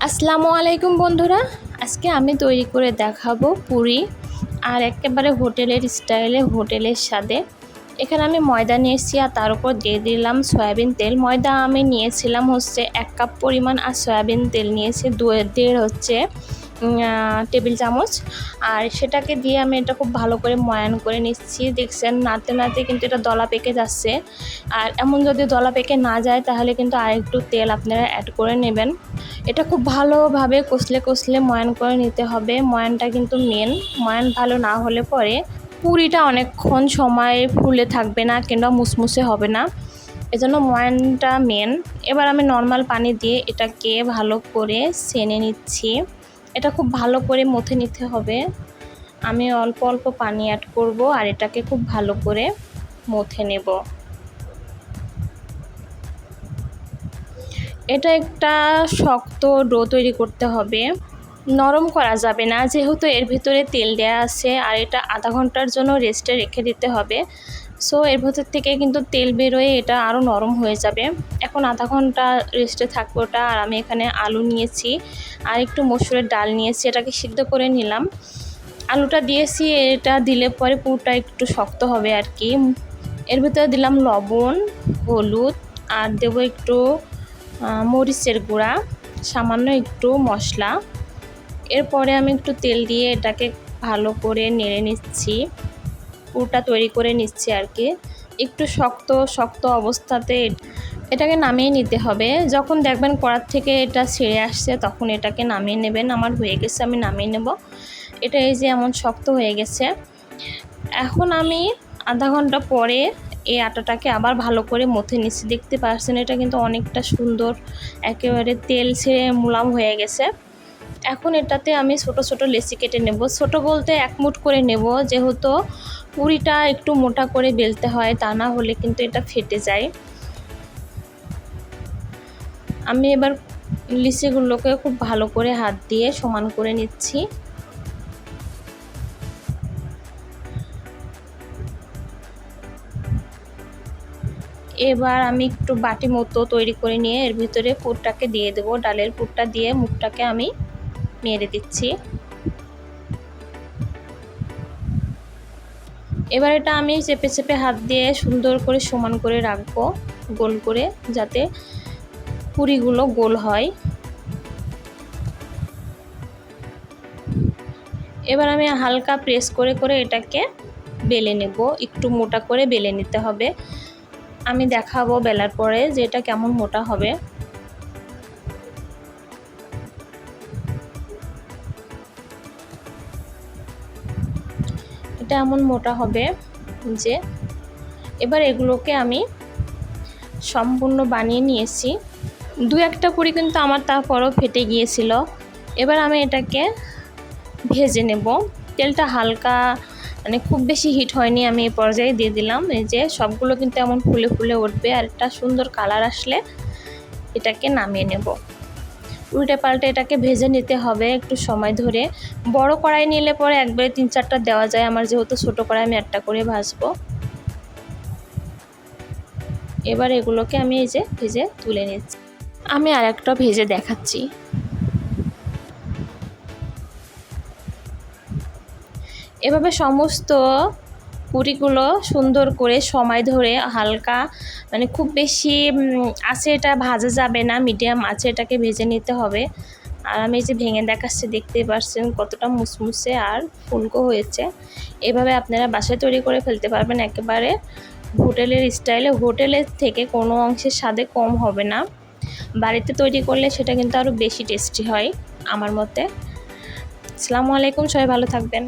আসসালামু আলাইকুম বন্ধুরা, আজকে আমি তৈরি করে দেখাবো পুরি আর একেবারে হোটেলের স্টাইলে হোটেলের স্বাদে। এখানে আমি ময়দা নিয়েছি আর তার উপর দিয়ে দিলাম সয়াবিন তেল। ময়দা আমি নিয়েছিলাম হচ্ছে 1 কাপ পরিমাণ আর সয়াবিন তেল নিয়েছি 2.5 টেবিল চামচ। আর সেটাকে দিয়ে আমি এটা খুব ভালো করে ময়ান করে নিচ্ছি। দেখছেন নাড়তে নাড়তে কিন্তু এটা দলা পেকে যাচ্ছে। আর এমন যদি দলা পেকে না যায় তাহলে কিন্তু আরেকটু তেল আপনারা অ্যাড করে নেবেন। এটা খুব ভালোভাবে কষলে কষলে ময়ান করে নিতে হবে। ময়ানটা কিন্তু মেন, ময়ান ভালো না হলে পরে পুরিটা অনেকক্ষণ সময় ফুলে থাকবে না কিংবা মুসমুসে হবে না, এজন্য ময়ানটা মেন। এবার আমি নর্মাল পানি দিয়ে এটাকে ভালো করে ছেনে নিচ্ছি। এটা খুব ভালো করে মথে নিতে হবে। আমি অল্প অল্প পানি অ্যাড করব আর এটাকে খুব ভালো করে মথে নেব। এটা একটা শক্ত ডো তৈরি করতে হবে, নরম করা যাবে না, যেহেতু এর ভিতরে তেল দেওয়া আছে। আর এটা আধা ঘন্টার জন্য রেস্টে রেখে দিতে হবে। সো এর ভিতর থেকে কিন্তু তেল বেরোয় এটা আরও নরম হয়ে যাবে। এখন আধা ঘন্টা রেস্টে থাকবে ওটা। আর আমি এখানে আলু নিয়েছি আর একটু মসুরের ডাল নিয়েছি, এটাকে সিদ্ধ করে নিলাম। আলুটা দিয়েছি, এটা দিলে পরে পুরটা একটু শক্ত হবে আর কি। এর ভিতরে দিলাম লবণ, হলুদ আর দেবো একটু মরিচের গুঁড়া, সামান্য একটু মশলা। এরপরে আমি একটু তেল দিয়ে এটাকে ভালো করে নেড়ে নিচ্ছি, পুরটা তৈরি করে নিচ্ছি আর কি। একটু শক্ত শক্ত অবস্থাতে এটাকে নামিয়ে নিতে হবে। যখন দেখবেন কড়ার থেকে এটা ছেড়ে আসছে তখন এটাকে নামিয়ে নেবেন। আমার হয়ে গেছে, আমি নামিয়ে নেব। এটা এই যে এমন শক্ত হয়ে গেছে। এখন আমি আধা ঘন্টা পরে এই আটাটাকে আবার ভালো করে মথে নিচ্ছি। দেখতে পাচ্ছেন এটা কিন্তু অনেকটা সুন্দর, একেবারে তেল ছেড়ে মুলাম হয়ে গেছে। এখন এটাতে আমি ছোট ছোট লেচি কেটে নেব। ছোট বলতে 1 মুঠ করে নেব, যেহেতু পুরিটা একটু মোটা করে বেলতে হয়, তা না হলে কিন্তু এটা ফেটে যায়। আমি এবার লিচিগুলোকে খুব ভালো করে হাত দিয়ে সমান করে নিচ্ছি। এবার আমি একটু বাটি মতো তৈরি করে নিয়ে এর ভিতরে পুরটাকে দিয়ে দেব। ডালের পুরটা দিয়ে মুখটাকে আমি নেড়ে দিচ্ছি। এবার এটা আমি চেপে চেপে হাত দিয়ে সুন্দর করে সমান করে রাখবো, গোল করে, যাতে পুরিগুলো গোল হয়। এবার আমি হালকা প্রেস করে করে এটাকে বেলে নেব। একটু মোটা করে বেলে নিতে হবে। আমি দেখাবো বেলার পরে যে এটা কেমন মোটা হবে। এটা এমন মোটা হবে যে এবার এগুলোকে আমি সম্পূর্ণ বানিয়ে নিয়েছি। 2-1টা পুরি কিন্তু আমার তারপরও ফেটে গিয়েছিল। এবার আমি এটাকে ভেজে নেব। তেলটা হালকা, মানে খুব বেশি হিট হয়নি, আমি এই পর্যায়ে দিয়ে দিলাম। এই যে সবগুলো কিন্তু এমন ফুলে ফুলে উঠবে। আর একটা সুন্দর কালার আসলে এটাকে নামিয়ে নেব। উল্টে পাল্টে এটাকে ভেজে নিতে হবে একটু সময় ধরে। বড় কড়াই নিলে পরে একবারে 3-4টা দেওয়া যায়। আমার যেহেতু ছোট কড়াই, আমি একটা করে ভাজবো। এবার এগুলোকে আমি এই যে ভেজে তুলে নিচ্ছি। আমি আর একটা ভেজে দেখাচ্ছি। এভাবে সমস্ত পুরিগুলো সুন্দর করে সময় ধরে হালকা, মানে খুব বেশি আঁচে এটা ভাজা যাবে না, মিডিয়াম আঁচে এটাকে ভেজে নিতে হবে। আর আমি এই যে ভেঙে দেখাচ্ছি, দেখতেই পাচ্ছেন কতটা মুসমুসে আর ফুলকো হয়েছে। এভাবে আপনারা বাসায় তৈরি করে ফেলতে পারবেন একেবারে হোটেলের স্টাইলে। হোটেলের থেকে কোনো অংশের স্বাদে কম হবে না। বাড়িতে তৈরি করলে সেটা কিন্তু আরও বেশি টেস্টি হয় আমার মতে। আসসালামু আলাইকুম, সবাই ভালো থাকবেন।